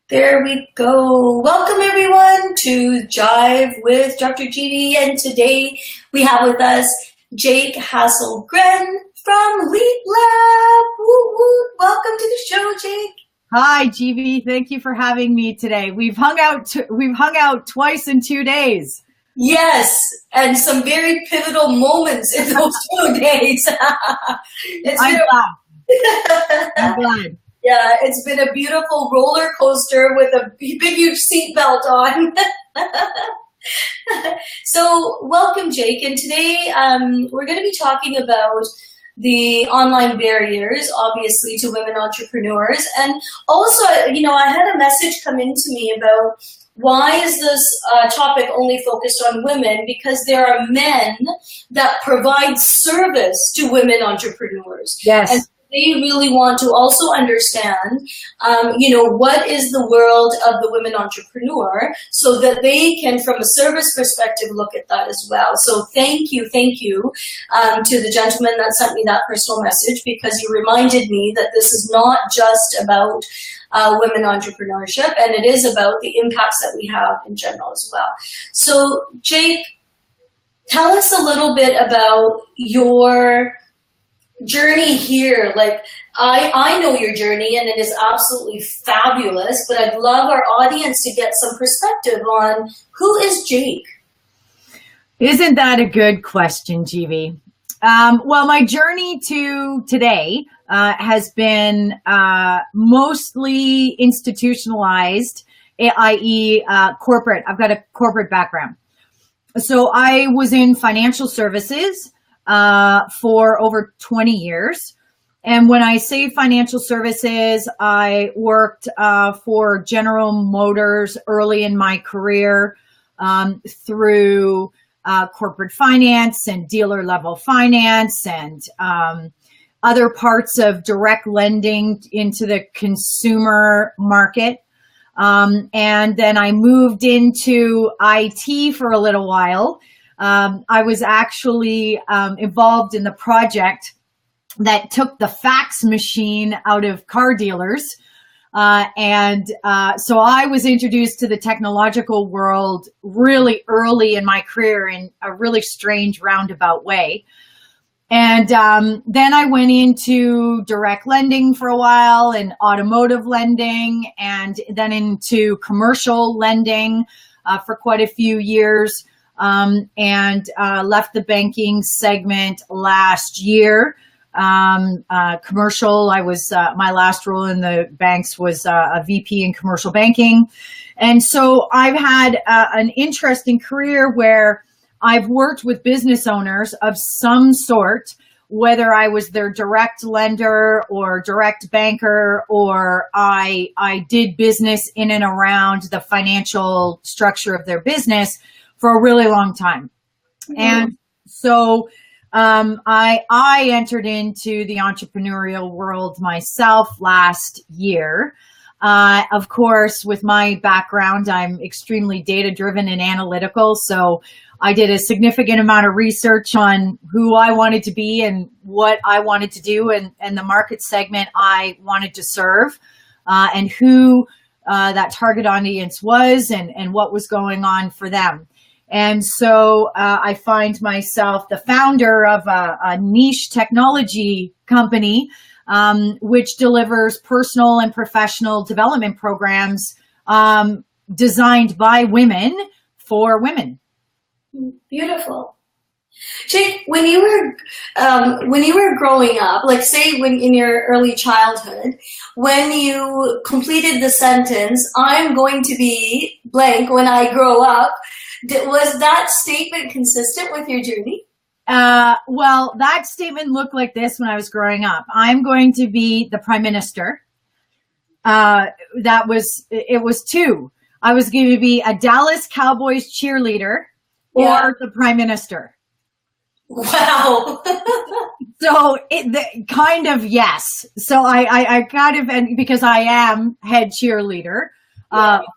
There we go. Welcome everyone to Jive with Dr. Jivi, and today we have with us Jake Hassel-Gren from Leap Lab. Woo woo. Welcome to the show, Jake. Hi, Jivi. Thank you for having me today. We've hung out twice in 2 days. Yes, and some very pivotal moments in those 2 days. I'm glad. Yeah, it's been a beautiful roller coaster with a big, huge seatbelt on. So, welcome, Jake. And today we're going to be talking about the online barriers, obviously, to women entrepreneurs. And also, I had a message come in to me about why is this topic only focused on women? Because there are men that provide service to women entrepreneurs. Yes. And they really want to also understand, what is the world of the women entrepreneur so that they can, from a service perspective, look at that as well. So thank you to the gentleman that sent me that personal message, because you reminded me that this is not just about women entrepreneurship, and it is about the impacts that we have in general as well. So Jake, tell us a little bit about your journey here. Like, I know your journey and it is absolutely fabulous, but I'd love our audience to get some perspective on who is Jake. Isn't that a good question, Jivi? Well, my journey to today has been mostly institutionalized, i.e. Corporate. I've got a corporate background. So I was in financial services for over 20 years. And when I say financial services, I worked for General Motors early in my career through corporate finance and dealer level finance and other parts of direct lending into the consumer market. And then I moved into IT for a little while. I was actually involved in the project that took the fax machine out of car dealers. So I was introduced to the technological world really early in my career in a really strange roundabout way. And then I went into direct lending for a while and automotive lending, and then into commercial lending for quite a few years. And left the banking segment last year. Commercial, I was, my last role in the banks was a VP in commercial banking. And so I've had an interesting career where I've worked with business owners of some sort, whether I was their direct lender or direct banker, or I did business in and around the financial structure of their business for a really long time. Mm-hmm. And so I entered into the entrepreneurial world myself last year. Of course, with my background, I'm extremely data-driven and analytical. So I did a significant amount of research on who I wanted to be and what I wanted to do and the market segment I wanted to serve, and who that target audience was and what was going on for them. And so I find myself the founder of a niche technology company, which delivers personal and professional development programs designed by women for women. Beautiful. Jake, when you were growing up, like say when in your early childhood, when you completed the sentence, "I'm going to be blank when I grow up," was that statement consistent with your journey? Well, that statement looked like this when I was growing up. I'm going to be the prime minister. It was two. I was going to be a Dallas Cowboys cheerleader or the prime minister. Wow. So kind of, yes. So I kind of, and because I am head cheerleader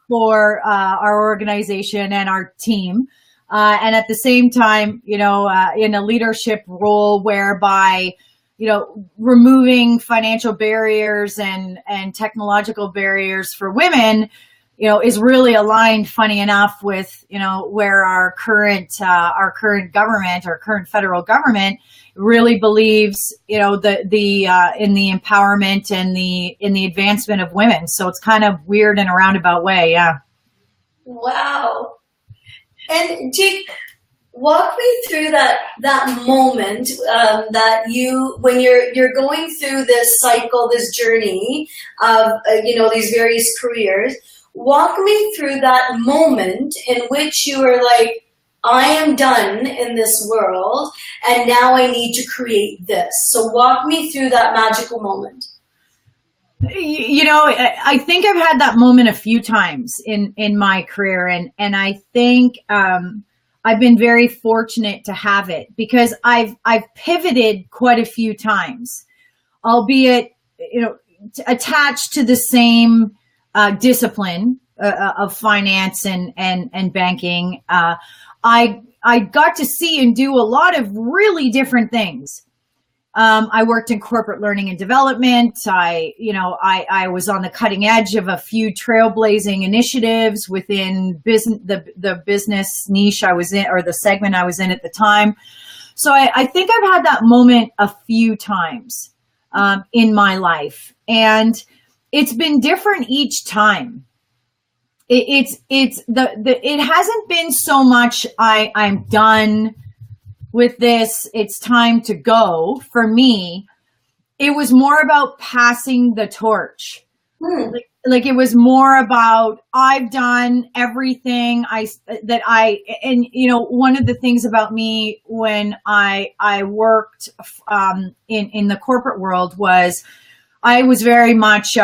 for our organization and our team. And at the same time, in a leadership role whereby, removing financial barriers and technological barriers for women, is really aligned, funny enough, with, where our current government, our current federal government really believes, in the empowerment and in the advancement of women. So it's kind of weird in a roundabout way. Yeah. Wow. And Jake, walk me through that moment that when you're going through this cycle, this journey of these various careers. Walk me through that moment in which you were like, I am done in this world, and now I need to create this. So walk me through that magical moment. I think I've had that moment a few times in my career, and I think I've been very fortunate to have it, because I've pivoted quite a few times, albeit attached to the same discipline of finance and banking. I got to see and do a lot of really different things. I worked in corporate learning and development. I was on the cutting edge of a few trailblazing initiatives within the business niche I was in, or the segment I was in at the time. So I think I've had that moment a few times in my life, and it's been different each time. It hasn't been so much I'm done with this, it's time to go. For me, it was more about passing the torch. Like it was more about, I've done everything one of the things about me when I worked in the corporate world was I was very much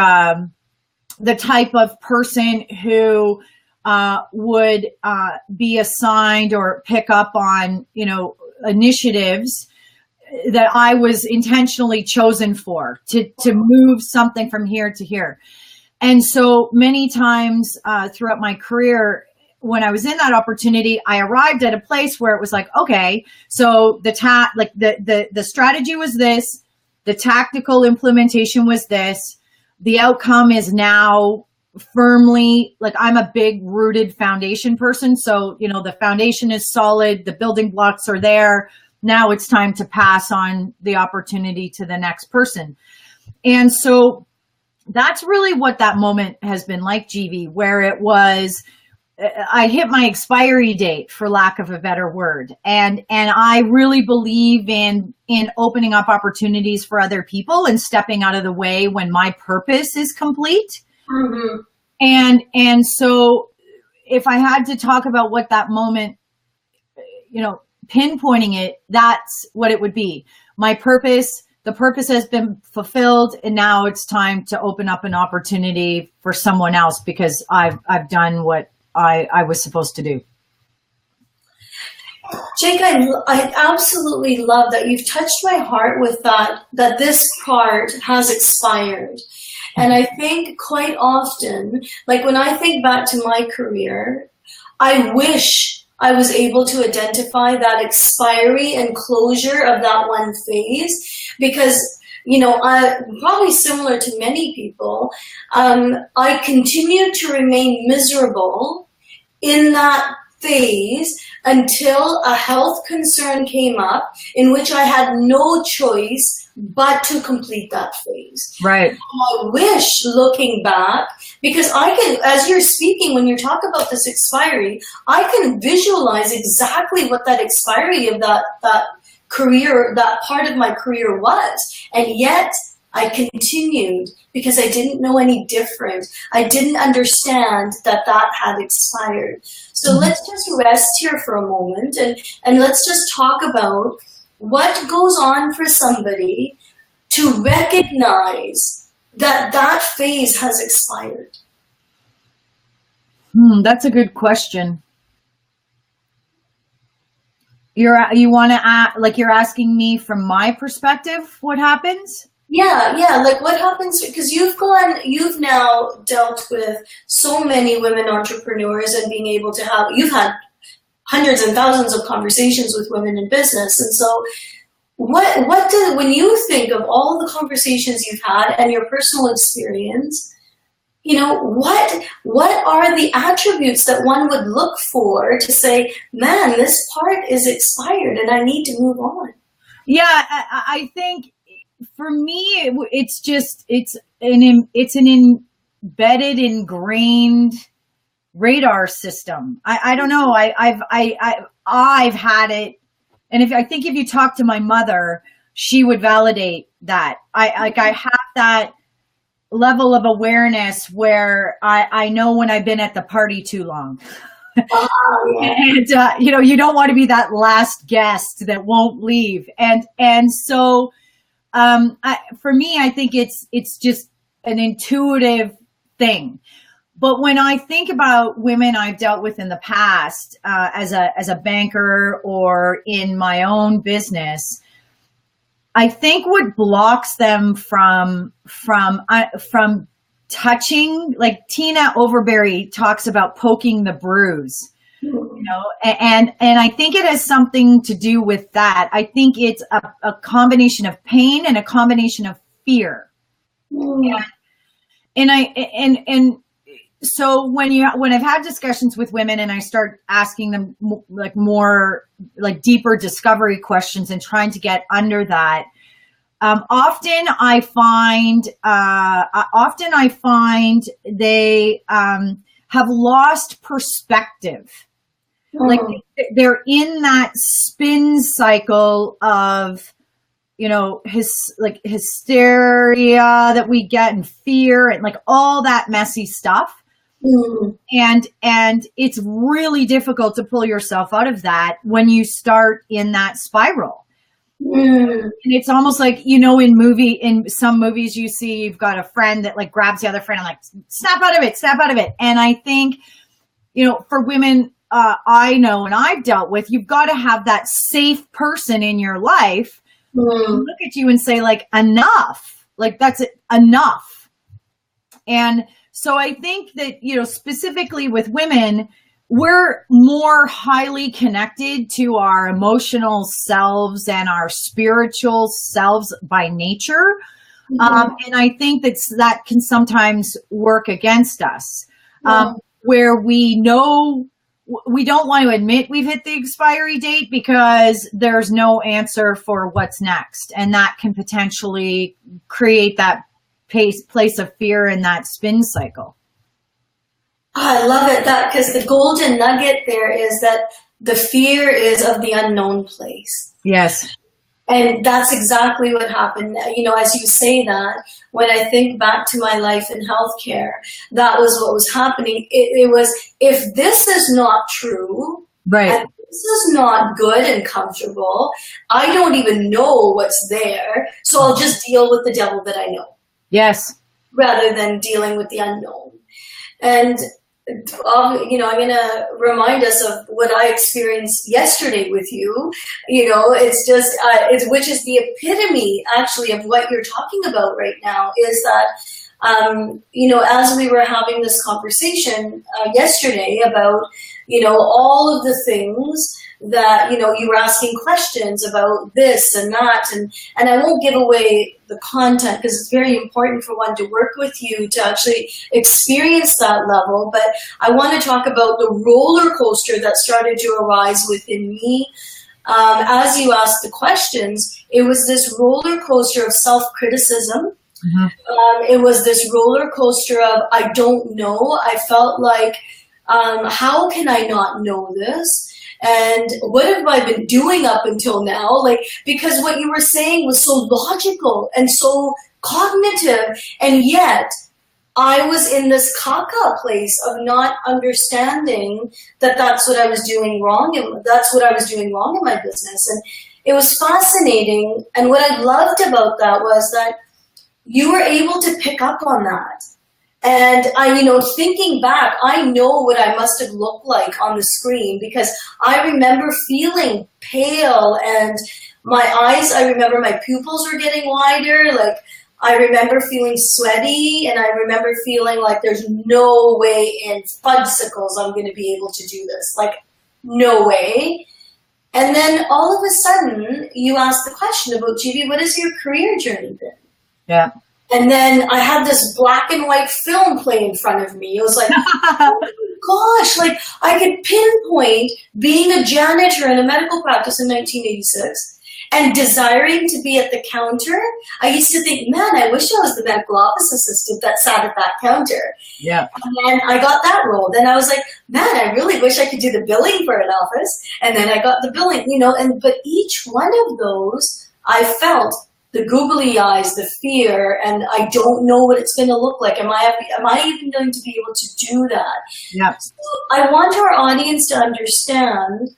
the type of person who would be assigned or pick up on, initiatives that I was intentionally chosen for to move something from here to here. And so many times throughout my career, when I was in that opportunity, I arrived at a place where it was like, okay, so the strategy was this, the tactical implementation was this, the outcome is now firmly, like, I'm a big rooted foundation person. So, the foundation is solid, the building blocks are there. Now it's time to pass on the opportunity to the next person. And so that's really what that moment has been like, Jivi, where it was, I hit my expiry date, for lack of a better word. And I really believe in opening up opportunities for other people and stepping out of the way when my purpose is complete. Mm-hmm. And so if I had to talk about what that moment, pinpointing it, that's what it would be. My purpose, the purpose has been fulfilled, and now it's time to open up an opportunity for someone else, because I've done what I was supposed to do. Jake, I absolutely love that you've touched my heart with that this part has expired. And I think quite often, like when I think back to my career, I wish I was able to identify that expiry and closure of that one phase, because, probably similar to many people, I continued to remain miserable in that phase until a health concern came up in which I had no choice but to complete that phase. Right. I wish, looking back, because I can, as you're speaking, when you talk about this expiry, I can visualize exactly what that expiry of that career, that part of my career was. And yet I continued because I didn't know any different. I didn't understand that had expired. So let's just rest here for a moment and let's just talk about what goes on for somebody to recognize that phase has expired. That's a good question. You want to like you're asking me from my perspective, what happens? Yeah. Like what happens, because you've now dealt with so many women entrepreneurs and being able to you've had hundreds and thousands of conversations with women in business. And so when you think of all the conversations you've had and your personal experience, what are the attributes that one would look for to say, man, this part is expired and I need to move on? Yeah, I think for me, it's an embedded, ingrained radar system. I don't know. I've had it. And if you talk to my mother, she would validate that. I have that level of awareness where I know when I've been at the party too long. Oh, yeah. And you don't want to be that last guest that won't leave. And so for me, I think it's just an intuitive thing. But when I think about women I've dealt with in the past, as a banker or in my own business, I think what blocks them from touching, like Tina Overberry talks about poking the bruise, and I think it has something to do with that. I think it's a combination of pain and a combination of fear. Mm. And so when I've had discussions with women and I start asking them more deeper discovery questions and trying to get under that, often I find they have lost perspective. Oh. Like they're in that spin cycle of hysteria that we get and fear and all that messy stuff. Mm. And it's really difficult to pull yourself out of that when you start in that spiral. Mm. And it's almost like, in some movies you see, you've got a friend that grabs the other friend and snap out of it. And I think, for women, I know and I've dealt with, you've got to have that safe person in your life look at you and say enough, that's it, enough. And so I think that, specifically with women, we're more highly connected to our emotional selves and our spiritual selves by nature. Mm-hmm. And I think that can sometimes work against us, where we know we don't want to admit we've hit the expiry date because there's no answer for what's next. And that can potentially create that place of fear in that spin cycle. I love it, because the golden nugget there is that the fear is of the unknown place. Yes. And that's exactly what happened. As you say that, when I think back to my life in healthcare, that was what was happening. It was, if this is not true, right, and this is not good and comfortable, I don't even know what's there, so I'll just deal with the devil that I know. Yes. Rather than dealing with the unknown. And I'm going to remind us of what I experienced yesterday with you. It's just, which is the epitome actually of what you're talking about right now, is that, as we were having this conversation yesterday about, all of the things that, you were asking questions about this and that, and I won't give away the content because it's very important for one to work with you to actually experience that level. But I want to talk about the roller coaster that started to arise within me. As you asked the questions, it was this roller coaster of self-criticism. Mm-hmm. It was this roller coaster of, I don't know. I felt like, how can I not know this? And what have I been doing up until now? Because what you were saying was so logical and so cognitive, and yet I was in this caca place of not understanding that that's what I was doing wrong, and that's what I was doing wrong in my business. And it was fascinating. And what I loved about that was that you were able to pick up on that. And thinking back, I know what I must have looked like on the screen, because I remember feeling pale, and my eyes, I remember my pupils were getting wider. I remember feeling sweaty, and I remember feeling like there's no way in fudgesicles I'm going to be able to do this. No way. And then all of a sudden, you asked the question about, Jivi, what has your career journey been? Yeah. And then I had this black and white film play in front of me. It was like, oh my gosh, like I could pinpoint being a janitor in a medical practice in 1986 and desiring to be at the counter. I used to think, man, I wish I was the medical office assistant that sat at that counter. Yeah. And then I got that role. Then I was like, man, I really wish I could do the billing for an office. And then I got the billing, but each one of those, I felt the googly eyes, the fear, and I don't know what it's going to look like. Am I even going to be able to do that? Yeah. So I want our audience to understand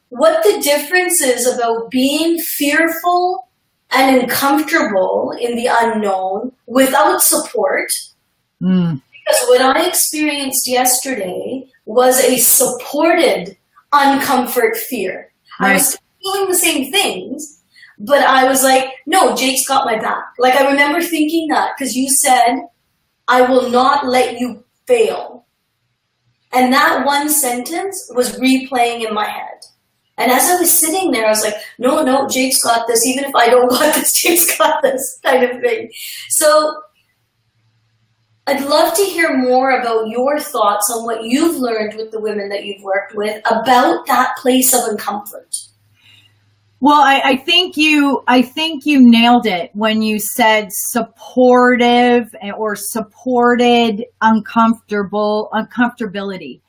what the difference is about being fearful and uncomfortable in the unknown without support. Because what I experienced yesterday was a supported uncomfort fear. Right. I was feeling the same things, but I was like, no, Jake's got my back. Like, I remember thinking that because you said, I will not let you fail. And that one sentence was replaying in my head. And as I was sitting there, I was like, no, Jake's got this. Even if I don't got this, Jake's got this kind of thing. So I'd love to hear more about your thoughts on what you've learned with the women that you've worked with about that place of uncomfort. Well, I think you nailed it when you said supportive or supported uncomfortability.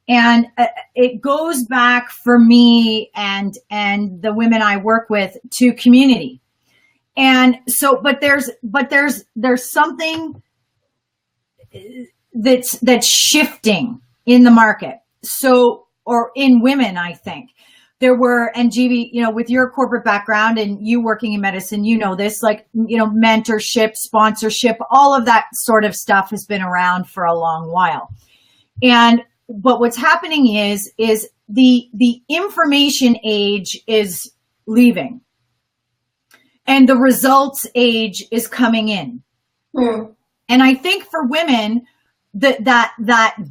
And it goes back for me and the women I work with to community. And so, but there's something that's shifting in the market. So, or in women, I think. And Jivi, with your corporate background and you working in medicine, this, mentorship, sponsorship, all of that sort of stuff has been around for a long while. But what's happening is the information age is leaving and the results age is coming in. And I think for women, that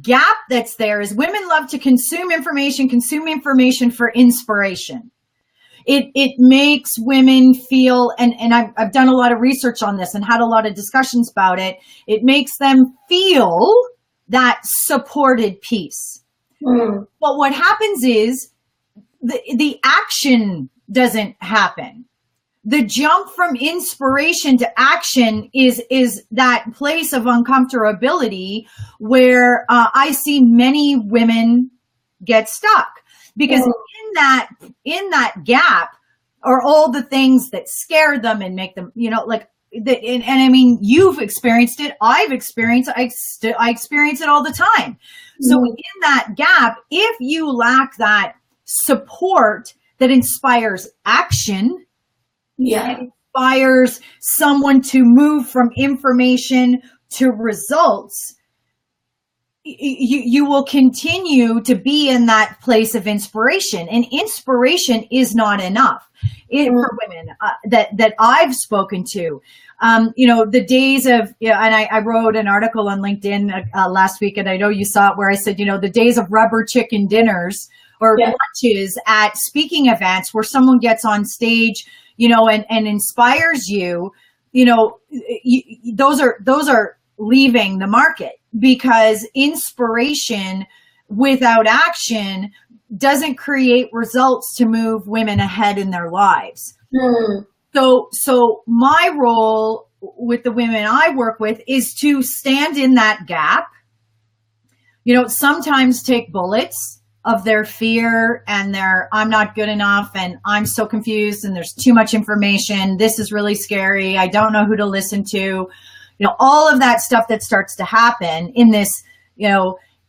gap that's there is women love to consume information for inspiration. It makes women feel, and I've done a lot of research on this and had a lot of discussions about it. It makes them feel that supported piece. But what happens is the action doesn't happen. The jump from inspiration to action is that place of uncomfortability where I see many women get stuck because in that gap are all the things that scare them and make them, and I mean, you've experienced it. I've experienced it. I experience it all the time. So in that gap, if you lack that support that inspires action, it inspires someone to move from information to results, you will continue to be in that place of inspiration. And inspiration is not enough for women that I've spoken to. The days of, and I wrote an article on LinkedIn last week, and I know you saw it, where I said, the days of rubber chicken dinners or lunches at speaking events where someone gets on stage, and inspires you, those are leaving the market, because inspiration without action doesn't create results to move women ahead in their lives. So my role with the women I work with is to stand in that gap, sometimes take bullets of their fear and their, I'm not good enough and I'm so confused and there's too much information. This is really scary. I don't know who to listen to. All of that stuff that starts to happen in this,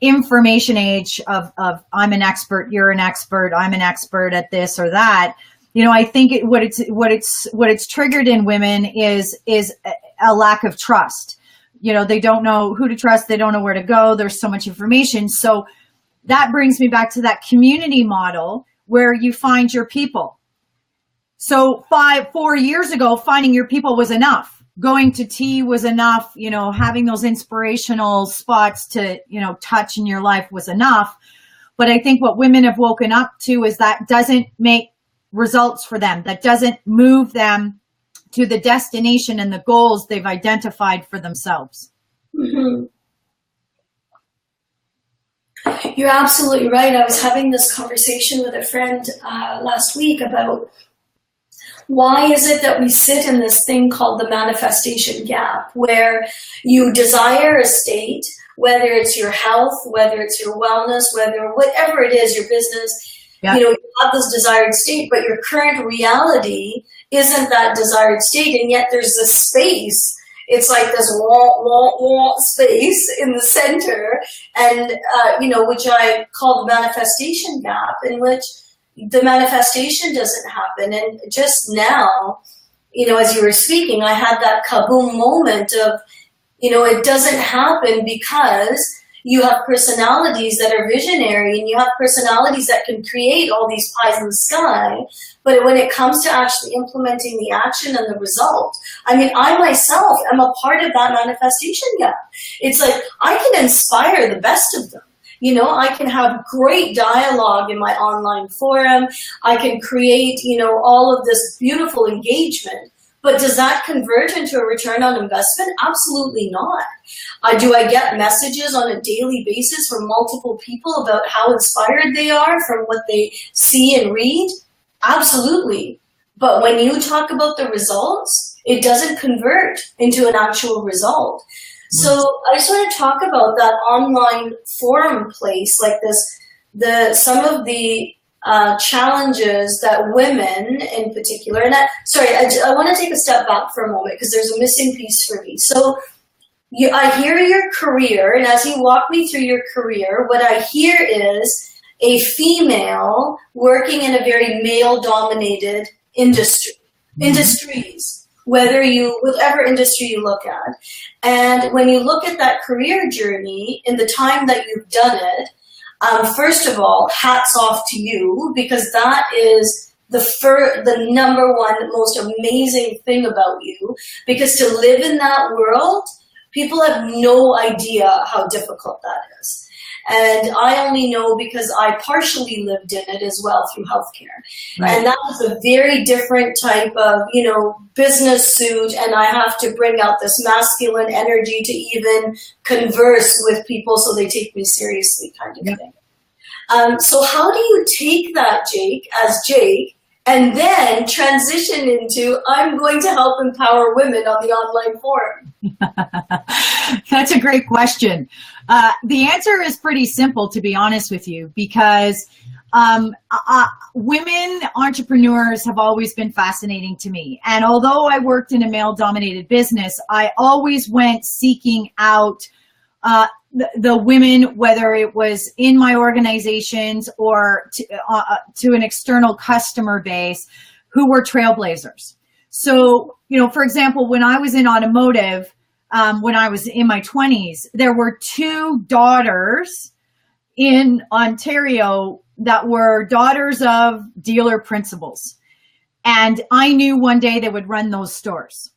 information age of I'm an expert, you're an expert, I'm an expert at this or that. I think what it's triggered in women is a lack of trust. They don't know who to trust. They don't know where to go. There's so much information. So that brings me back to that community model where you find your people. So 4 years ago, finding your people was enough. Going to tea was enough. Having those inspirational spots to, touch in your life was enough. But I think what women have woken up to is that doesn't make results for them. That doesn't move them to the destination and the goals they've identified for themselves. Mm-hmm. You're absolutely right. I was having this conversation with a friend last week about why is it that we sit in this thing called the manifestation gap, where you desire a state, whether it's your health, whether it's your wellness, whatever it is, your business, Yeah. you have this desired state, but your current reality isn't that desired state, and yet there's this space. It's like this space in the center, and which I call the manifestation gap, in which the manifestation doesn't happen. And just now, as you were speaking, I had that kaboom moment of, it doesn't happen because you have personalities that are visionary, and you have personalities that can create all these pies in the sky. But when it comes to actually implementing the action and the result, I myself am a part of that manifestation gap. It's like I can inspire the best of them. I can have great dialogue in my online forum. I can create, all of this beautiful engagement. But does that convert into a return on investment? Absolutely not. Do I get messages on a daily basis from multiple people about how inspired they are from what they see and read? Absolutely. But when you talk about the results, it doesn't convert into an actual result. So I just want to talk about that online forum place, like this, some of the challenges that women in particular, and I want to take a step back for a moment because there's a missing piece for me. So I hear your career, and as you walk me through your career, what I hear is a female working in a very male-dominated industries, whatever industry you look at. And when you look at that career journey in the time that you've done it, first of all, hats off to you, because that is the number one most amazing thing about you, because to live in that world, people have no idea how difficult that is. And I only know because I partially lived in it as well through healthcare. Right. And that was a very different type of, business suit. And I have to bring out this masculine energy to even converse with people so they take me seriously kind of thing. So how do you take that, Jake, as Jake, and then transition into, I'm going to help empower women on the online forum? That's a great question. The answer is pretty simple, to be honest with you, because women entrepreneurs have always been fascinating to me. And although I worked in a male-dominated business, I always went seeking out the women, whether it was in my organizations or to an external customer base, who were trailblazers. So, for example, when I was in automotive, when I was in my 20s, there were 2 daughters in Ontario that were daughters of dealer principals. And I knew one day they would run those stores.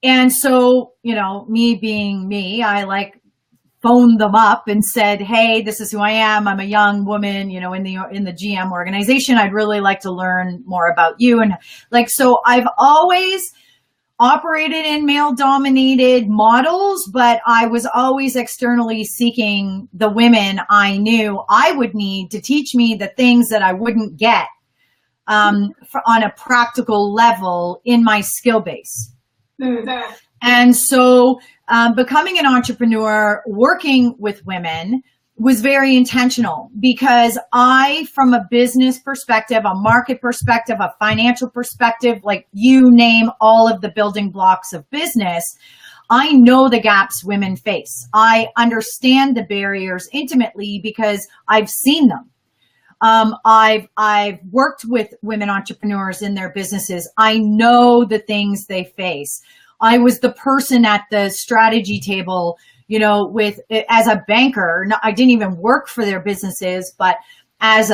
And so, me being me, I phoned them up and said, hey, this is who I am. I'm a young woman, in the GM organization. I'd really like to learn more about you. And so I've always operated in male-dominated models, but I was always externally seeking the women I knew I would need to teach me the things that I wouldn't get on a practical level in my skill base. Mm-hmm. And so becoming an entrepreneur, working with women, was very intentional, because I, from a business perspective, a market perspective, a financial perspective, you name all of the building blocks of business, I know the gaps women face. I understand the barriers intimately because I've seen them. I've worked with women entrepreneurs in their businesses. I know the things they face. I was the person at the strategy table, as a banker. I didn't even work for their businesses, but as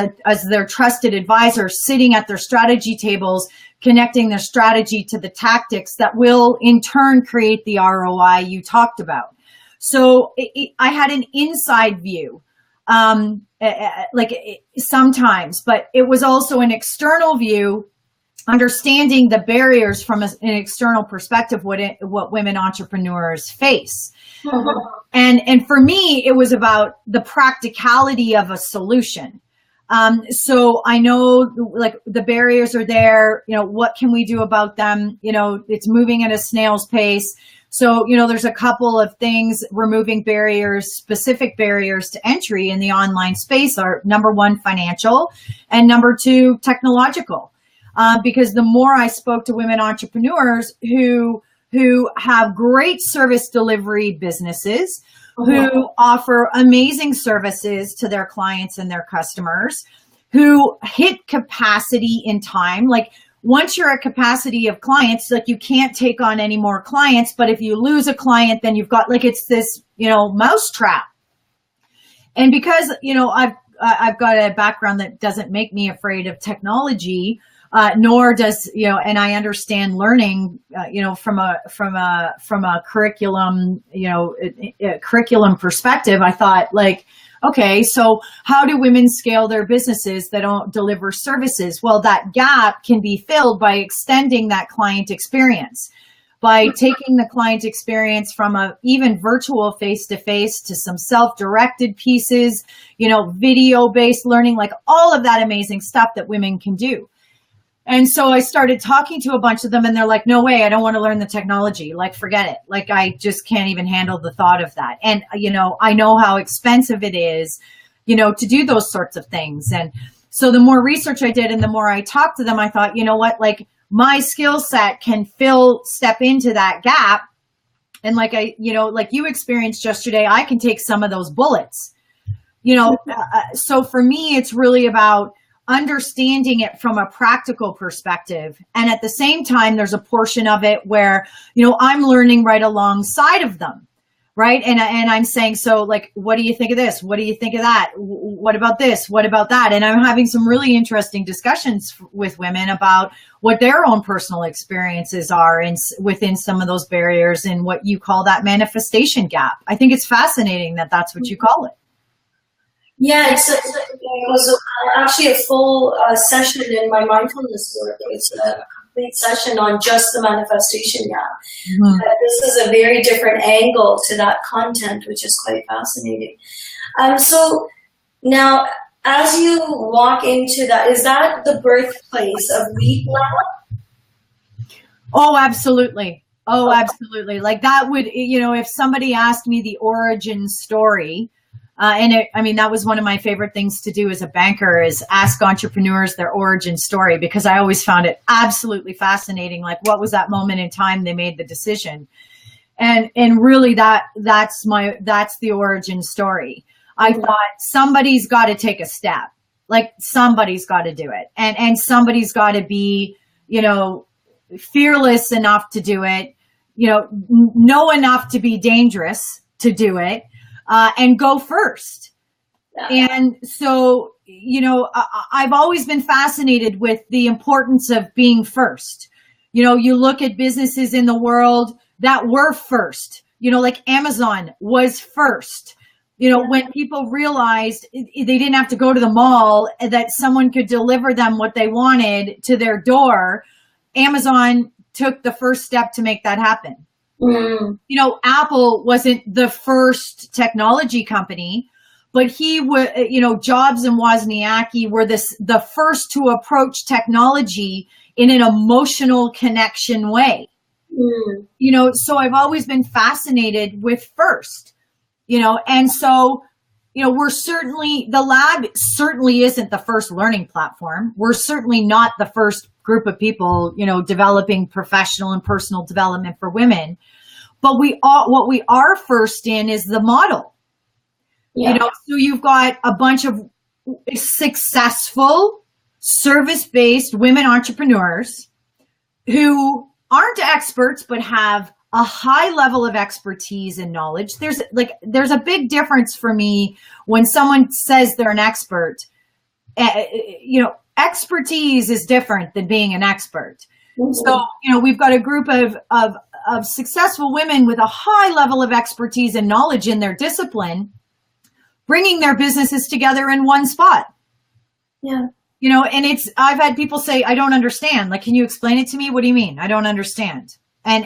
their trusted advisor, sitting at their strategy tables, connecting their strategy to the tactics that will in turn create the ROI you talked about. So I had an inside view sometimes, but it was also an external view, understanding the barriers from an external perspective, what women entrepreneurs face. And for me, it was about the practicality of a solution. So I know like the barriers are there, what can we do about them? It's moving at a snail's pace. So, there's a couple of things, removing barriers, specific barriers to entry in the online space are number one, financial, and number two, technological. Because the more I spoke to women entrepreneurs who have great service delivery businesses, who offer amazing services to their clients and their customers, who hit capacity in time. Like once you're at capacity of clients, like you can't take on any more clients, but if you lose a client, then you've got it's this, mousetrap. And because, I've got a background that doesn't make me afraid of technology, nor does, and I understand learning, from a curriculum, curriculum perspective. I thought okay, so how do women scale their businesses that don't deliver services? Well, that gap can be filled by extending that client experience, by taking the client experience from a even virtual face-to-face to some self-directed pieces, video-based learning, like all of that amazing stuff that women can do. And so I started talking to a bunch of them and they're like, no way, I don't want to learn the technology. Forget it. I just can't even handle the thought of that. And, I know how expensive it is, to do those sorts of things. And so the more research I did and the more I talked to them, I thought, what, my skill set can step into that gap. And like you experienced yesterday, I can take some of those bullets, so for me, it's really about understanding it from a practical perspective. And at the same time, there's a portion of it where, I'm learning right alongside of them. Right. And I'm saying, so what do you think of this? What do you think of that? What about this? What about that? And I'm having some really interesting discussions with women about what their own personal experiences are within some of those barriers and what you call that manifestation gap. I think it's fascinating that that's what you call it. Yeah, it was actually a full session in my mindfulness work. It's a complete session on just the manifestation gap. This is a very different angle to that content, which is quite fascinating. So now, as you walk into that, is that the birthplace of Leap Lab? Oh, absolutely. Oh, absolutely. That would, if somebody asked me the origin story, that was one of my favorite things to do as a banker, is ask entrepreneurs their origin story, because I always found it absolutely fascinating. What was that moment in time they made the decision? And really that's the origin story. I thought somebody's got to take a step, somebody's got to do it. And somebody's got to be, fearless enough to do it, know enough to be dangerous to do it. And go first. Yeah. And so, I've always been fascinated with the importance of being first. You look at businesses in the world that were first, Amazon was first. When people realized they didn't have to go to the mall, that someone could deliver them what they wanted to their door, Amazon took the first step to make that happen. Apple wasn't the first technology company, but Jobs and Wozniacki were the first to approach technology in an emotional connection way. So I've always been fascinated with first, and so, the lab certainly isn't the first learning platform. We're certainly not the first group of people, developing professional and personal development for women. But what we are first in is the model. Yeah. So you've got a bunch of successful service-based women entrepreneurs who aren't experts, but have a high level of expertise and knowledge. There's a big difference for me when someone says they're an expert. Expertise is different than being an expert. So, we've got a group of successful women with a high level of expertise and knowledge in their discipline, bringing their businesses together in one spot. Yeah. And I've had people say, I don't understand. Like, can you explain it to me? What do you mean? I don't understand. And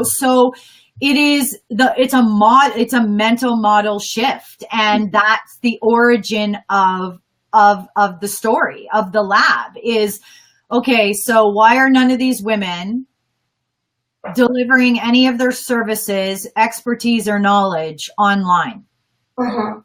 so it's a mental model shift. And that's the origin of the story of the lab is, okay, so why are none of these women delivering any of their services, expertise, or knowledge online? Uh-huh.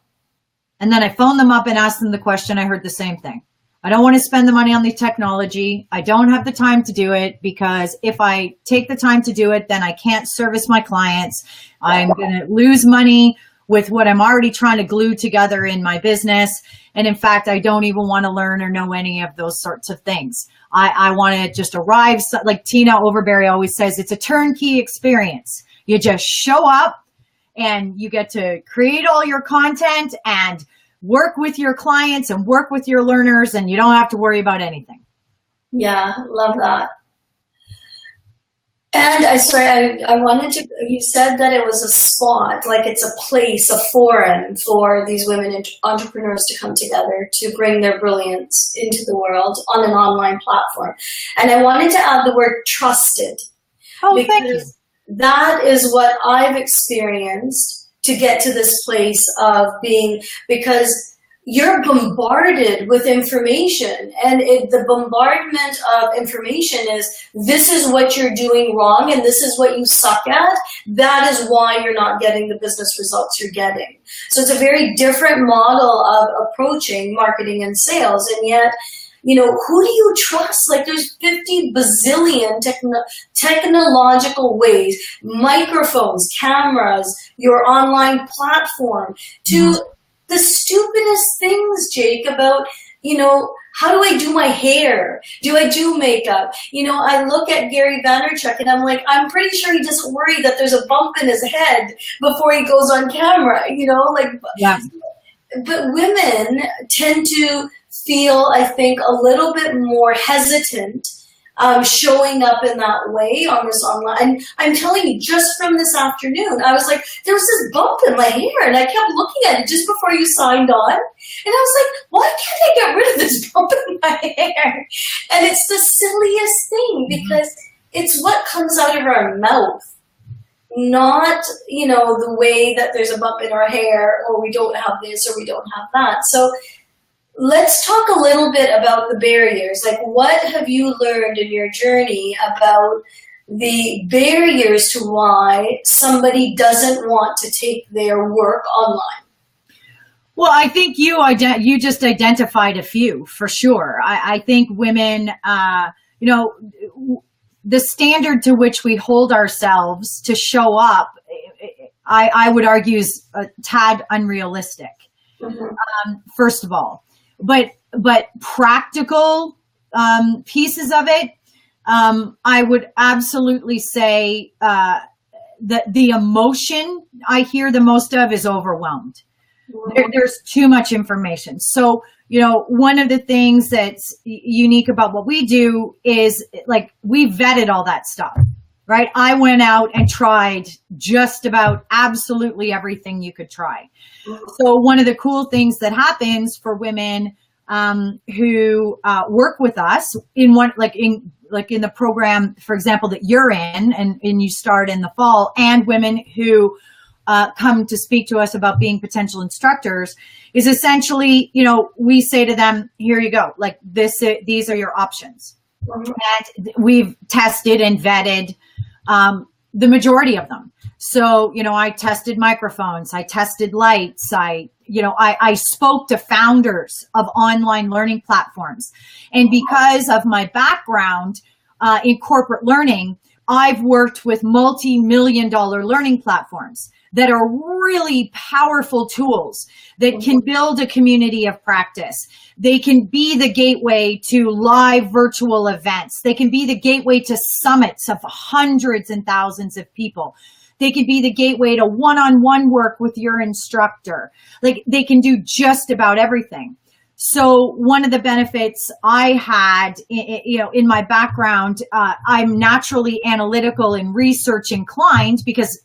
And then I phoned them up and asked them the question. I heard the same thing. I don't want to spend the money on the technology. I don't have the time to do it because if I take the time to do it, then I can't service my clients. I'm going to lose money with what I'm already trying to glue together in my business. And in fact, I don't even want to learn or know any of those sorts of things. I want to just arrive. Like Tina Overberry always says, it's a turnkey experience. You just show up and you get to create all your content and work with your clients and work with your learners, and you don't have to worry about anything. Yeah, love that. And I wanted to, you said that it was a spot, like it's a place, a forum for these women entrepreneurs to come together to bring their brilliance into the world on an online platform. And I wanted to add the word trusted. Oh, thank you. That is what I've experienced to get to this place of being, because you're bombarded with information, and the bombardment of information is, this is what you're doing wrong and this is what you suck at. That is why you're not getting the business results you're getting. So it's a very different model of approaching marketing and sales. And yet, who do you trust? Like, there's 50 bazillion technological ways, microphones, cameras, your online platform, to the stupidest things, Jake, about, how do I do my hair? Do I do makeup? I look at Gary Vaynerchuk and I'm like, I'm pretty sure he doesn't worry that there's a bump in his head before he goes on camera, Yeah. But women tend to feel, I think, a little bit more hesitant showing up in that way on this online. And I'm telling you, just from this afternoon, I was like, there was this bump in my hair, and I kept looking at it just before you signed on. And I was like, why can't I get rid of this bump in my hair? And it's the silliest thing, because it's what comes out of our mouth, not, the way that there's a bump in our hair, or we don't have this, or we don't have that. So let's talk a little bit about the barriers. Like, what have you learned in your journey about the barriers to why somebody doesn't want to take their work online? Well, I think you just identified a few for sure. I think women, the standard to which we hold ourselves to show up, I would argue is a tad unrealistic. First of all. But practical pieces of it, I would absolutely say that the emotion I hear the most of is overwhelmed. There's too much information. So, one of the things that's unique about what we do is, like, we vetted all that stuff, right? I went out and tried just about absolutely everything you could try. So one of the cool things that happens for women who work with us in the program, for example, that you're in and you start in the fall, and women who come to speak to us about being potential instructors, is essentially, we say to them, here you go, like these are your options. And we've tested and vetted the majority of them. So, I tested microphones, I tested lights, I spoke to founders of online learning platforms. And because of my background in corporate learning, I've worked with multi-million-dollar learning platforms that are really powerful tools that can build a community of practice. They can be the gateway to live virtual events. They can be the gateway to summits of hundreds and thousands of people. They could be the gateway to one-on-one work with your instructor. Like, they can do just about everything. So one of the benefits I had, in my background, I'm naturally analytical and research inclined, because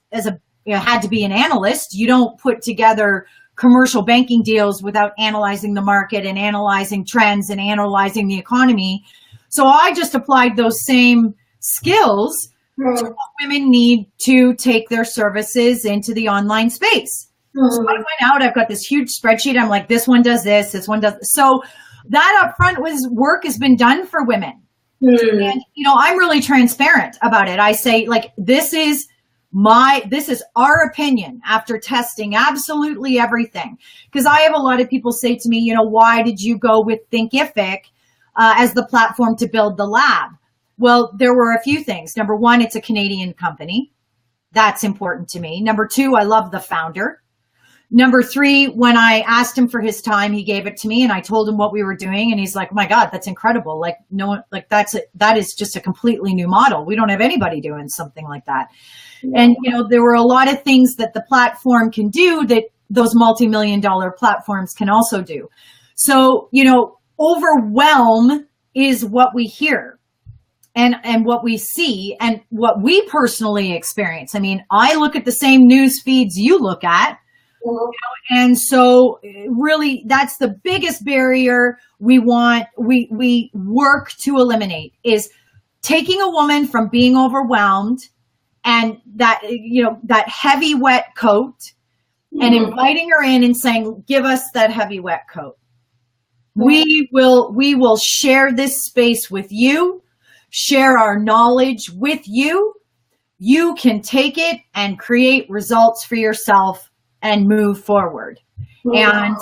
had to be an analyst. You don't put together commercial banking deals without analyzing the market and analyzing trends and analyzing the economy. So I just applied those same skills to what women need to take their services into the online space. So I went out, I've got this huge spreadsheet. I'm like, this one does this one does. So that upfront work has been done for women. And, I'm really transparent about it. I say, like, this is our opinion after testing absolutely everything. Because I have a lot of people say to me, why did you go with Thinkific as the platform to build the lab? Well, there were a few things. Number one, it's a Canadian company. That's important to me. Number two, I love the founder. Number three, when I asked him for his time, he gave it to me and I told him what we were doing. And he's like, oh my God, that's incredible. Like, no, like that is just a completely new model. We don't have anybody doing something like that. And, there were a lot of things that the platform can do that those multi-million-dollar platforms can also do. So, overwhelm is what we hear and what we see and what we personally experience. I mean, I look at the same news feeds you look at. And so really that's the biggest barrier we work to eliminate is taking a woman from being overwhelmed and that, that heavy wet coat and inviting her in and saying, give us that heavy wet coat. We will share this space with you, share our knowledge with you. You can take it and create results for yourself and move forward. And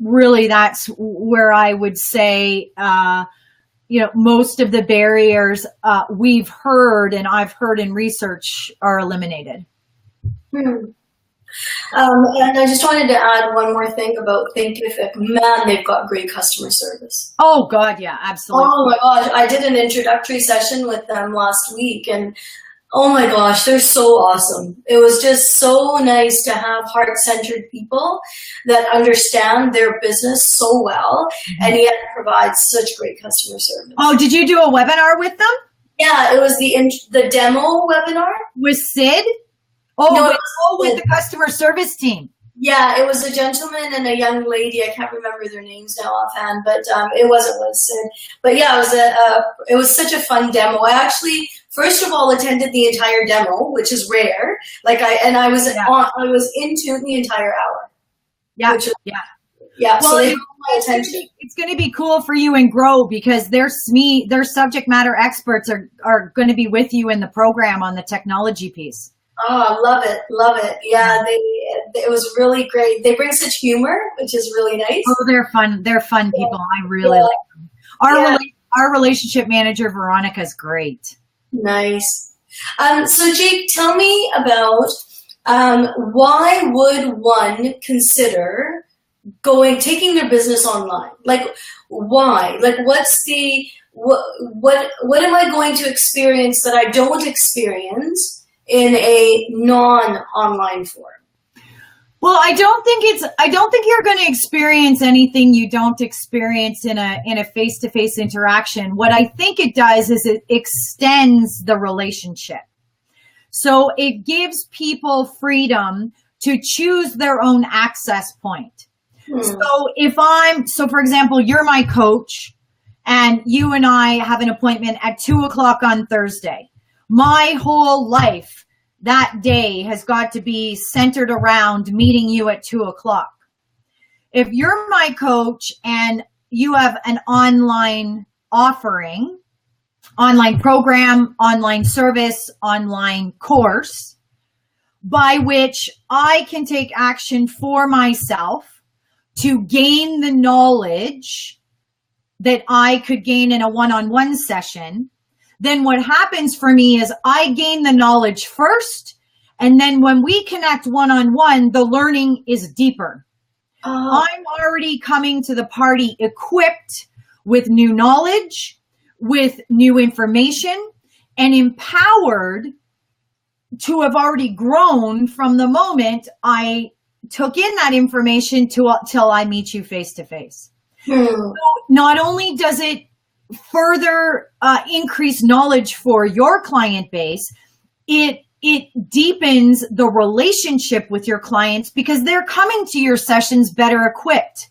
really that's where I would say, most of the barriers we've heard and I've heard in research are eliminated. And I just wanted to add one more thing about Thinkific. Man, they've got great customer service. Oh God, yeah, absolutely. Oh my gosh, I did an introductory session with them last week and oh my gosh, they're so awesome. It was just so nice to have heart-centered people that understand their business so well and yet provide such great customer service. Oh, did you do a webinar with them? Yeah, it was the demo webinar. With Sid? Oh, no, with the customer service team. Yeah, it was a gentleman and a young lady. I can't remember their names now offhand, but it wasn't with Sid. But yeah, it was such a fun demo. I actually, first of all, attended the entire demo, which is rare. I was into the entire hour. Yeah, yeah. Well, so they got my attention. It's going to be cool for you and Grow because their subject matter experts are going to be with you in the program on the technology piece. Oh, love it. Yeah, it was really great. They bring such humor, which is really nice. Oh, they're fun. They're fun people. I really like them. Our relationship manager, Veronica, is great. Nice. So Jake, tell me about why would one consider taking their business online? Like, why? Like, what am I going to experience that I don't experience in a non-online form? Well, I don't think you're going to experience anything you don't experience in a face-to-face interaction. What I think it does is it extends the relationship. So it gives people freedom to choose their own access point. So for example, you're my coach and you and I have an appointment at 2:00 on Thursday. My whole life that day has got to be centered around meeting you at 2:00. If you're my coach and you have an online offering, online program, online service, online course, by which I can take action for myself to gain the knowledge that I could gain in a one-on-one session, then what happens for me is I gain the knowledge first. And then when we connect one-on-one, the learning is deeper. I'm already coming to the party equipped with new knowledge, with new information, and empowered to have already grown from the moment I took in that information till I meet you face to face. So not only does it further increase knowledge for your client base, it it deepens the relationship with your clients because they're coming to your sessions better equipped.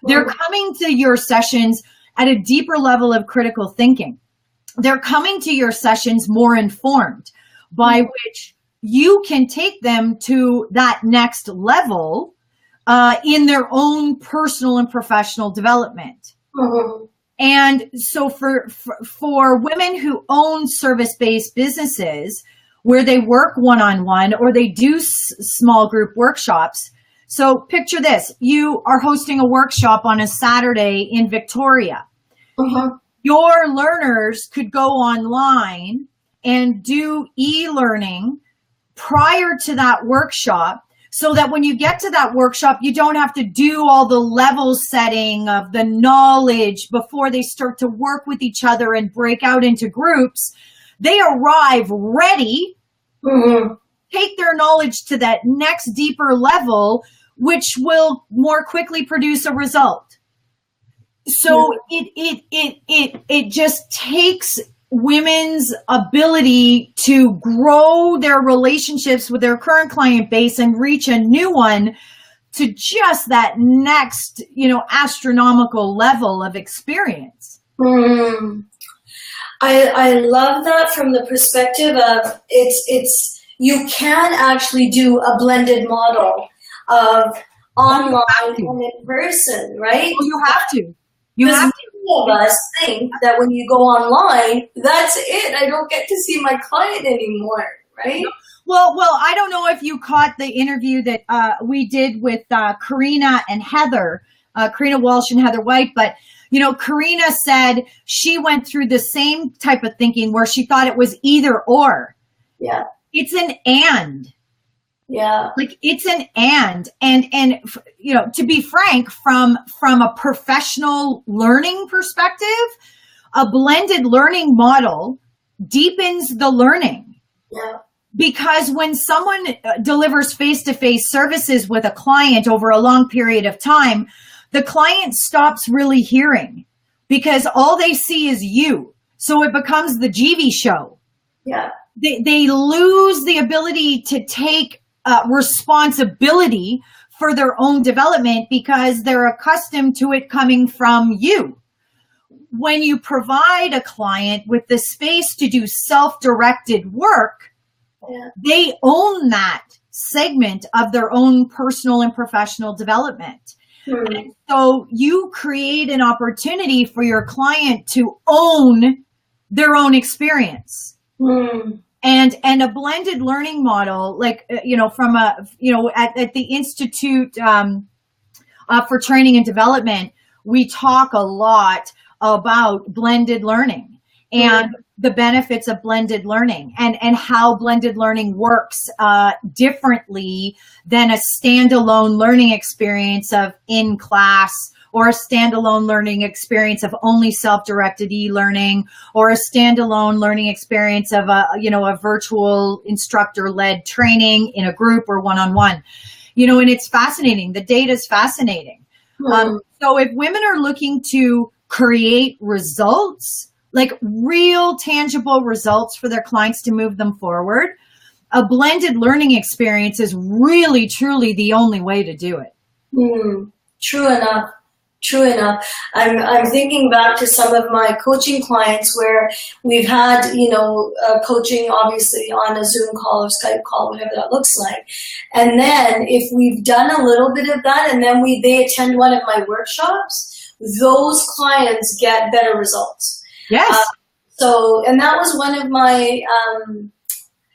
They're coming to your sessions at a deeper level of critical thinking. They're coming to your sessions more informed, by which you can take them to that next level in their own personal and professional development. And so for women who own service-based businesses where they work one-on-one or they do small group workshops. So picture this, you are hosting a workshop on a Saturday in Victoria. Your learners could go online and do e-learning prior to that workshop, so that when you get to that workshop, you don't have to do all the level setting of the knowledge before they start to work with each other and break out into groups. They arrive ready, take their knowledge to that next deeper level, which will more quickly produce a result. So it just takes women's ability to grow their relationships with their current client base and reach a new one to just that next, astronomical level of experience. I love that from the perspective of it's you can actually do a blended model of online and in person, right? Well, you have to. You have to. Many of us think that when you go online, that's it. I don't get to see my client anymore, right? Well, I don't know if you caught the interview that we did with Karina and Heather, Karina Walsh and Heather White, but Karina said she went through the same type of thinking where she thought it was either or. Yeah. It's an and. Yeah. Like it's an and to be frank, from a professional learning perspective, a blended learning model deepens the learning. Yeah. Because when someone delivers face-to-face services with a client over a long period of time, the client stops really hearing because all they see is you. So it becomes the Jivi Show. Yeah. They lose the ability to take responsibility for their own development because they're accustomed to it coming from you. When you provide a client with the space to do self-directed work, they own that segment of their own personal and professional development. And so you create an opportunity for your client to own their own experience. And a blended learning model, like, from at the Institute for Training and Development, we talk a lot about blended learning and the benefits of blended learning and how blended learning works differently than a standalone learning experience of in class, or a standalone learning experience of only self-directed e-learning, or a standalone learning experience of a virtual instructor-led training in a group or one-on-one. And it's fascinating. The data is fascinating. So if women are looking to create results, like real tangible results for their clients to move them forward, a blended learning experience is really, truly the only way to do it. True enough. I'm thinking back to some of my coaching clients where we've had, coaching obviously on a Zoom call or Skype call, whatever that looks like. And then if we've done a little bit of that and then they attend one of my workshops, those clients get better results. Yes. And that was one of my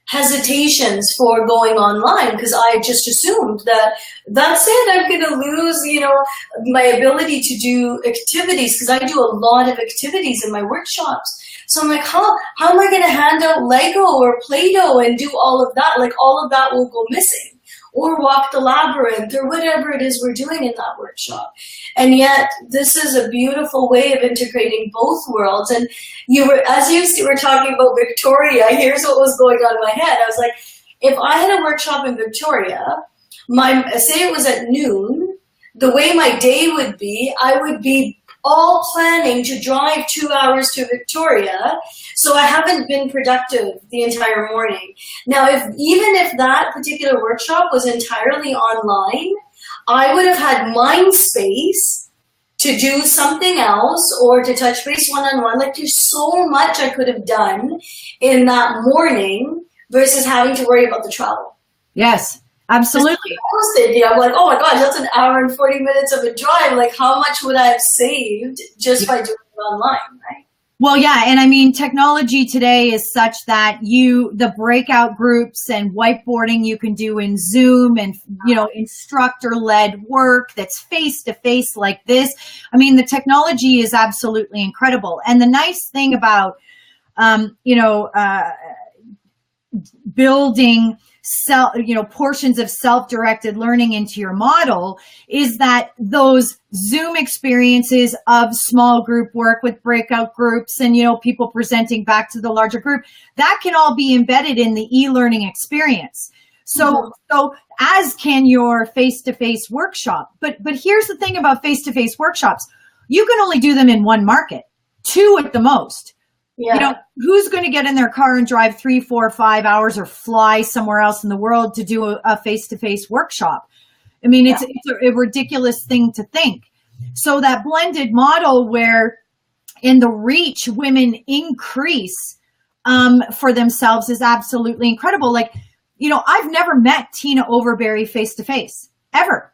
hesitations for going online, because I just assumed that that's it. I'm going to lose, my ability to do activities, because I do a lot of activities in my workshops. So I'm like, how am I going to hand out Lego or Play-Doh and do all of that? Like all of that will go missing. Or walk the labyrinth, or whatever it is we're doing in that workshop. And yet, this is a beautiful way of integrating both worlds. And as you were talking about Victoria, here's what was going on in my head. I was like, if I had a workshop in Victoria, say it was at noon, the way my day would be, I would be all planning to drive 2 hours to Victoria. So I haven't been productive the entire morning. Now, even if that particular workshop was entirely online, I would have had mind space to do something else or to touch base one-on-one. Like, there's so much I could have done in that morning versus having to worry about the travel. Yes, absolutely. I was thinking, I'm like, oh my gosh, that's an hour and 40 minutes of a drive. Like, how much would I have saved just by doing it online, right? Well, yeah. And I mean, technology today is such that the breakout groups and whiteboarding you can do in Zoom and, instructor-led work that's face-to-face like this. I mean, the technology is absolutely incredible. And the nice thing about, building portions of self-directed learning into your model is that those Zoom experiences of small group work with breakout groups and, people presenting back to the larger group, that can all be embedded in the e-learning experience. So as can your face-to-face workshop. But here's the thing about face-to-face workshops. You can only do them in one market, 2 at the most. Yeah. Who's going to get in their car and drive 3, 4, 5 hours or fly somewhere else in the world to do a face-to-face workshop? I mean, it's a ridiculous thing to think. So that blended model where in the reach women increase for themselves is absolutely incredible. Like, I've never met Tina Overberry face-to-face, ever.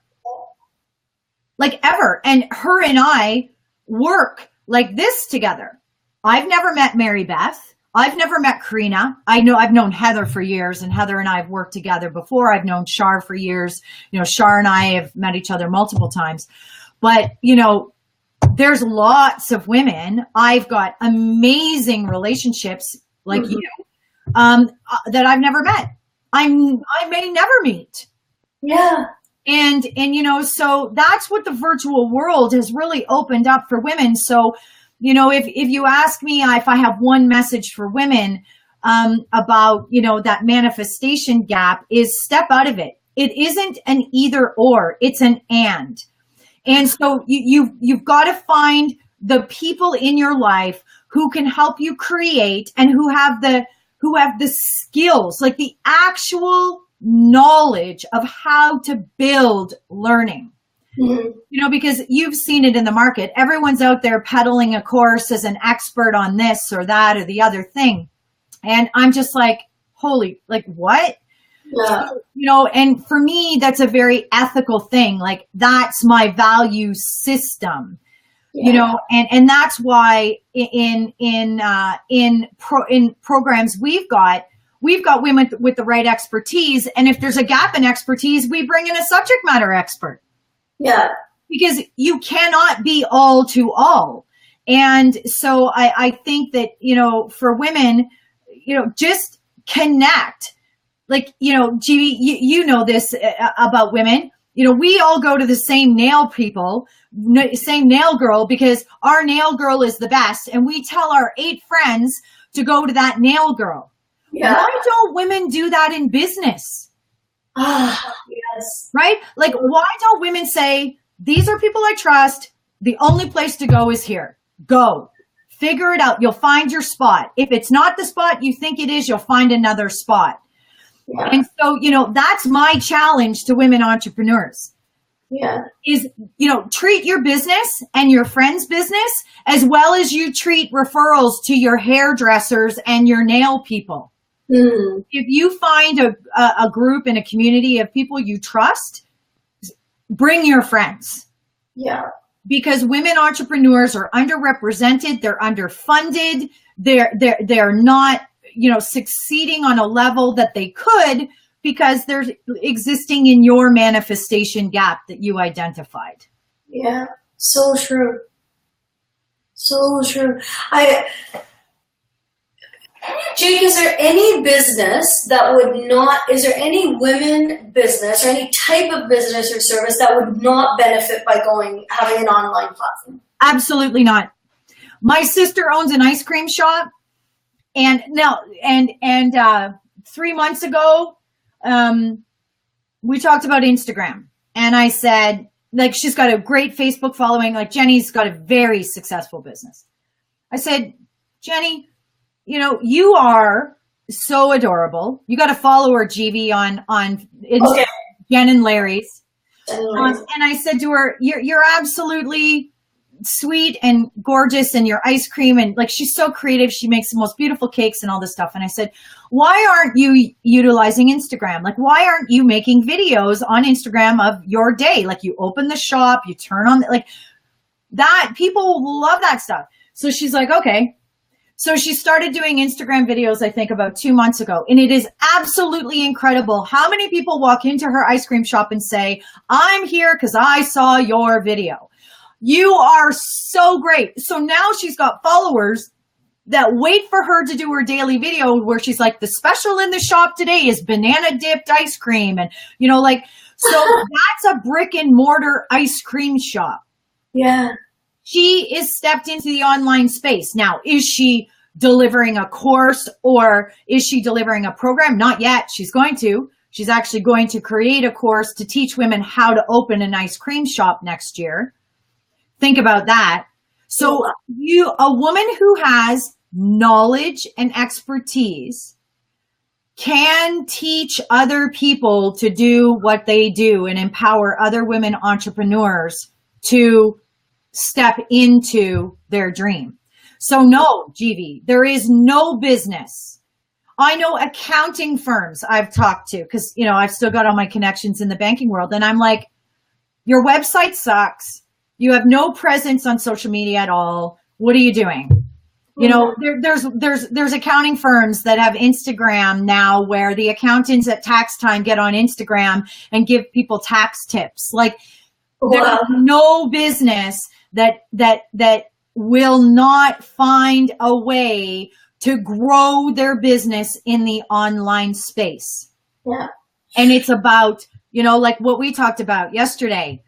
Like, ever. And her and I work like this together. I've never met Mary Beth. I've never met Karina. I've known Heather for years, and Heather and I have worked together before. I've known Shar for years. Shar and I have met each other multiple times. But, there's lots of women. I've got amazing relationships like you that I've never met. I may never meet. Yeah. And so that's what the virtual world has really opened up for women. So, if you ask me if I have one message for women about, that manifestation gap is step out of it. It isn't an either or, it's an and. And so you've got to find the people in your life who can help you create and who have the skills, like the actual knowledge of how to build learning. Mm-hmm. Because you've seen it in the market. Everyone's out there peddling a course as an expert on this or that or the other thing. And I'm just like, holy, like what? Yeah. And for me, that's a very ethical thing. Like that's my value system, and that's why in programs we've got women with the right expertise. And if there's a gap in expertise, we bring in a subject matter expert. Yeah. Because you cannot be all to all. And so I think that, for women, just connect. Like, Jivi, you know this about women. We all go to the same nail same nail girl because our nail girl is the best. And we tell our 8 friends to go to that nail girl. Yeah. Why don't women do that in business? Yes. Right? Like, why don't women say, these are people I trust. The only place to go is here. Go. Figure it out. You'll find your spot. If it's not the spot you think it is, you'll find another spot. Yeah. And so, that's my challenge to women entrepreneurs. Yeah. Is, treat your business and your friend's business as well as you treat referrals to your hairdressers and your nail people. Mm. If you find a group and a community of people you trust, bring your friends. Yeah. Because women entrepreneurs are underrepresented, they're underfunded, they're not, succeeding on a level that they could because they're existing in your manifestation gap that you identified. Yeah, so true. So true. Jake, is there any business that is there any women business or any type of business or service that would not benefit by having an online platform? Absolutely not. My sister owns an ice cream shop. And 3 months ago, we talked about Instagram and I said, like she's got a great Facebook following. Like Jenny's got a very successful business. I said, Jenny, you know, you are so adorable. You got to follow her, Jivi, on Instagram, okay. Jen and Larry's. And I said to her, you're absolutely sweet and gorgeous, and your ice cream, and like she's so creative. She makes the most beautiful cakes and all this stuff. And I said, why aren't you utilizing Instagram? Like, why aren't you making videos on Instagram of your day? Like, you open the shop, you turn on like that. People love that stuff. So she's like, okay. So she started doing Instagram videos, I think about 2 months ago. And it is absolutely incredible how many people walk into her ice cream shop and say, I'm here because I saw your video. You are so great. So now she's got followers that wait for her to do her daily video where she's like, the special in the shop today is banana dipped ice cream. And, you know, like, so that's a brick and mortar ice cream shop. Yeah. She is stepped into the online space. Now, is she delivering a course or is she delivering a program? Not yet. She's actually going to create a course to teach women how to open an ice cream shop next year. Think about that. So a woman who has knowledge and expertise can teach other people to do what they do and empower other women entrepreneurs to step into their dream. So no, Jivi, there is no business. I know accounting firms I've talked to because, you know, I've still got all my connections in the banking world. And I'm like, your website sucks. You have no presence on social media at all. What are you doing? You know, there's accounting firms that have Instagram now where the accountants at tax time get on Instagram and give people tax tips. Like, there's no business that will not find a way to grow their business in the online space. Yeah. And it's about, you know, like what we talked about yesterday,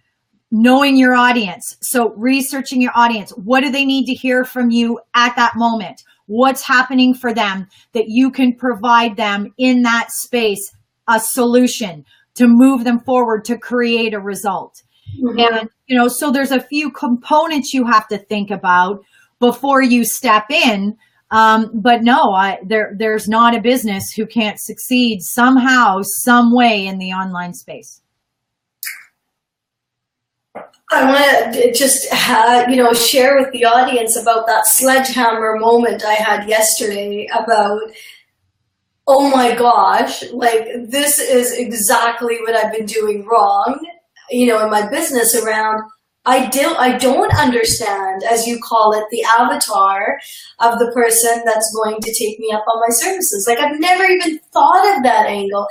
knowing your audience. So researching your audience. What do they need to hear from you at that moment? What's happening for them that you can provide them in that space, a solution to move them forward, to create a result. Mm-hmm. And, you know, so there's a few components you have to think about before you step in. But no, there's not a business who can't succeed somehow, some way in the online space. I want to just, share with the audience about that sledgehammer moment I had yesterday about, oh my gosh, like this is exactly what I've been doing wrong, you know, in my business around, I don't understand, as you call it, the avatar of the person that's going to take me up on my services. Like, I've never even thought of that angle.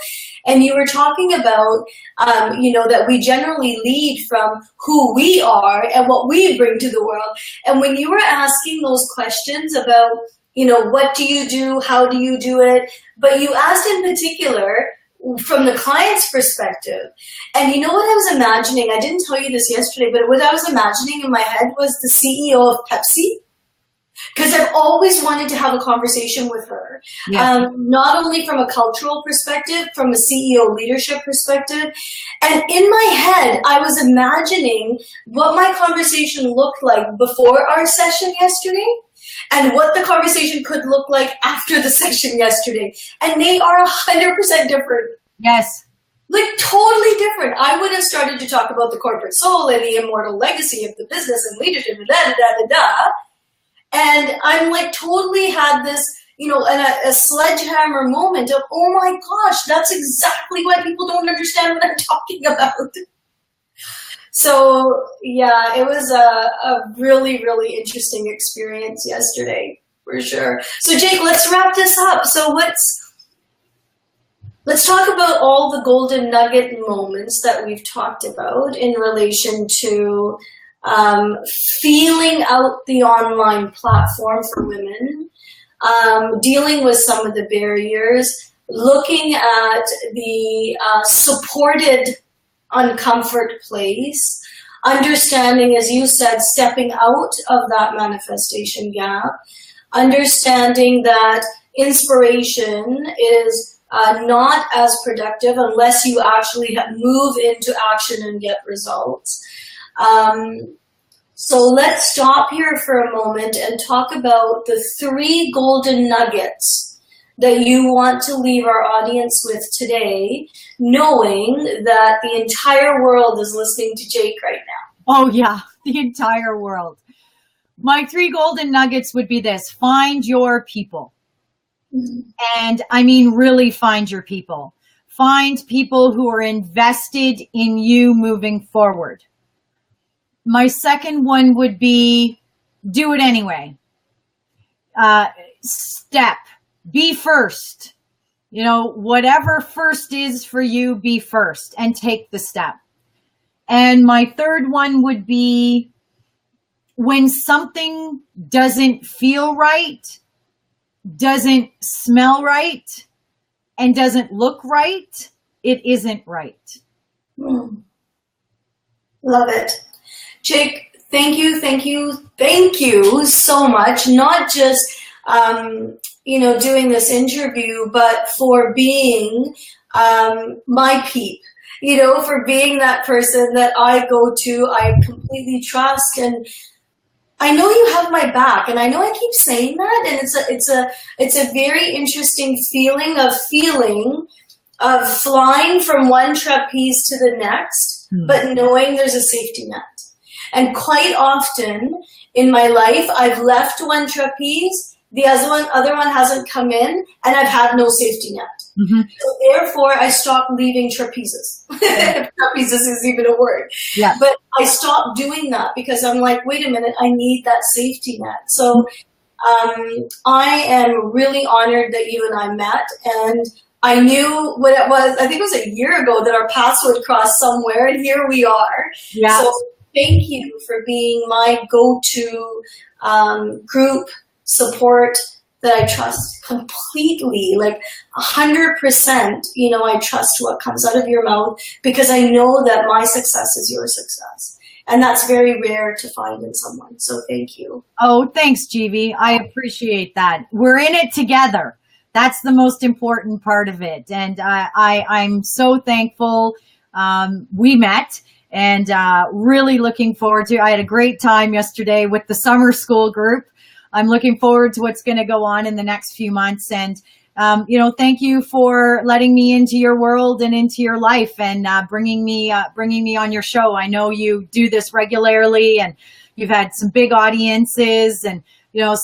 And you were talking about, that we generally lead from who we are and what we bring to the world. And when you were asking those questions about, you know, what do you do? How do you do it? But you asked in particular, from the client's perspective. And you know what I was imagining? I didn't tell you this yesterday, but what I was imagining in my head was the CEO of Pepsi. Because I've always wanted to have a conversation with her. Yeah. Not only from a cultural perspective, from a CEO leadership perspective. And in my head, I was imagining what my conversation looked like before our session yesterday, and what the conversation could look like after the session yesterday. And they are 100% different. Yes. Like totally different. I would have started to talk about the corporate soul and the immortal legacy of the business and leadership and da-da-da-da-da. And I'm like totally had this, you know, a sledgehammer moment of, oh my gosh, that's exactly why people don't understand what I'm talking about. So yeah, it was a really, really interesting experience yesterday, for sure. So Jake, let's wrap this up. So let's talk about all the golden nugget moments that we've talked about in relation to feeling out the online platform for women, dealing with some of the barriers, looking at the supported uncomfort place, understanding, as you said, stepping out of that manifestation gap, understanding that inspiration is not as productive unless you actually move into action and get results. So let's stop here for a moment and talk about the 3 golden nuggets that you want to leave our audience with today, knowing that the entire world is listening to Jake right now. Oh yeah, the entire world. My 3 golden nuggets would be this: find your people. And I mean, really find your people. Find people who are invested in you moving forward. My second one would be do it anyway. Be first. You know, whatever first is for you, be first and take the step. And my third one would be when something doesn't feel right, doesn't smell right, and doesn't look right, it isn't right. Love it. Jake, thank you so much. Not just, doing this interview, but for being my peep, for being that person that I go to, I completely trust. And I know you have my back, and I know I keep saying that, and it's a very interesting feeling of flying from one trapeze to the next, but knowing there's a safety net. And quite often in my life, I've left one trapeze, the other one hasn't come in, and I've had no safety net. So therefore, I stopped leaving trapezes. If trapezes is even a word. Yeah. But I stopped doing that because I'm like, wait a minute, I need that safety net. So I am really honored that you and I met, and I knew what it was. I think it was a year ago that our paths would cross somewhere, and here we are. Yeah. So thank you for being my go-to group support that I trust completely, like 100%. I trust what comes out of your mouth because I know that my success is your success. And that's very rare to find in someone. So thank you. Oh, thanks, Jivi. I appreciate that. We're in it together. That's the most important part of it. And I'm so thankful we met, and really looking forward to, I had a great time yesterday with the summer school group. I'm looking forward to what's going to go on in the next few months. And, thank you for letting me into your world and into your life, and bringing me on your show. I know you do this regularly, and you've had some big audiences, and,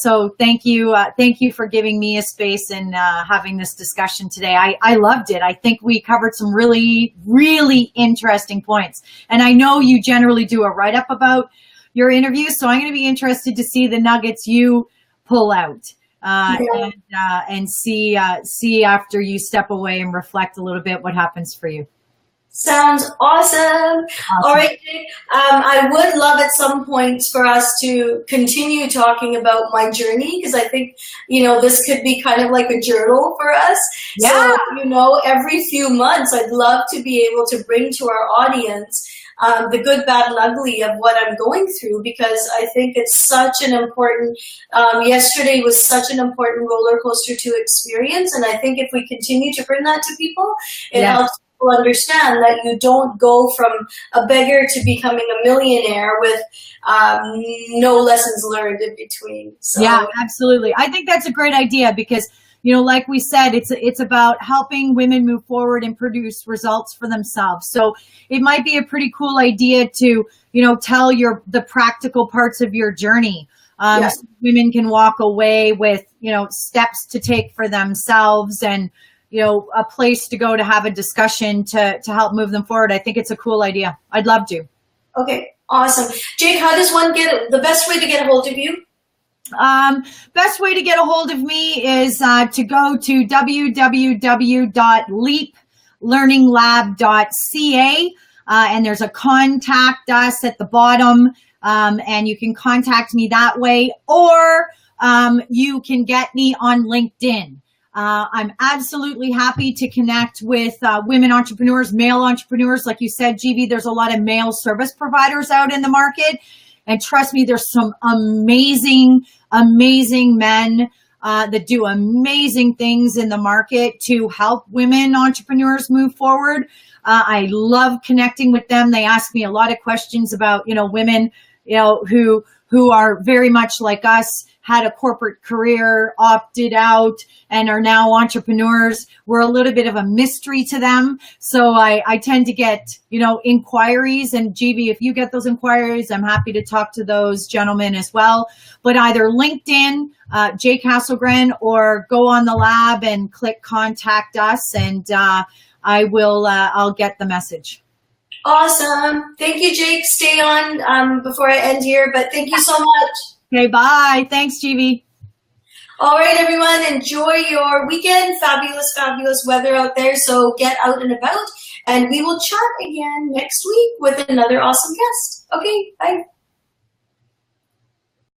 so thank you. Thank you for giving me a space and having this discussion today. I loved it. I think we covered some really, really interesting points. And I know you generally do a write-up about your interview, so I'm going to be interested to see the nuggets you pull out and see after you step away and reflect a little bit what happens for you. Sounds awesome. All right, Jake. I would love at some point for us to continue talking about my journey, because I think, this could be kind of like a journal for us. Yeah. So, every few months, I'd love to be able to bring to our audience the good, bad, and ugly of what I'm going through, because I think it's such an important, yesterday was such an important roller coaster to experience. And I think if we continue to bring that to people, it helps people understand that you don't go from a beggar to becoming a millionaire with no lessons learned in between. So, yeah, absolutely. I think that's a great idea because, like we said, it's about helping women move forward and produce results for themselves. So it might be a pretty cool idea to, tell the practical parts of your journey. So women can walk away with, steps to take for themselves and, a place to go to have a discussion to help move them forward. I think it's a cool idea. I'd love to. Okay, awesome. Jake, how does one get the best way to get a hold of you? Best way to get a hold of me is to go to www.leaplearninglab.ca, and there's a contact us at the bottom, and you can contact me that way, or you can get me on LinkedIn. I'm absolutely happy to connect with women entrepreneurs, male entrepreneurs. Like you said, Jivi, there's a lot of male service providers out in the market. And trust me, there's some amazing men that do amazing things in the market to help women entrepreneurs move forward. I love connecting with them. They ask me a lot of questions about, women, who are very much like us, had a corporate career, opted out, and are now entrepreneurs. We're a little bit of a mystery to them. So I tend to get, inquiries. And Jivi, if you get those inquiries, I'm happy to talk to those gentlemen as well. But either LinkedIn, Jake Hassel-Gren, or go on the lab and click contact us, and I'll get the message. Awesome. Thank you, Jake. Stay on before I end here, but thank you so much. Okay, bye. Thanks, Jivi. All right, everyone. Enjoy your weekend. Fabulous, fabulous weather out there. So get out and about, and we will chat again next week with another awesome guest. Okay, bye.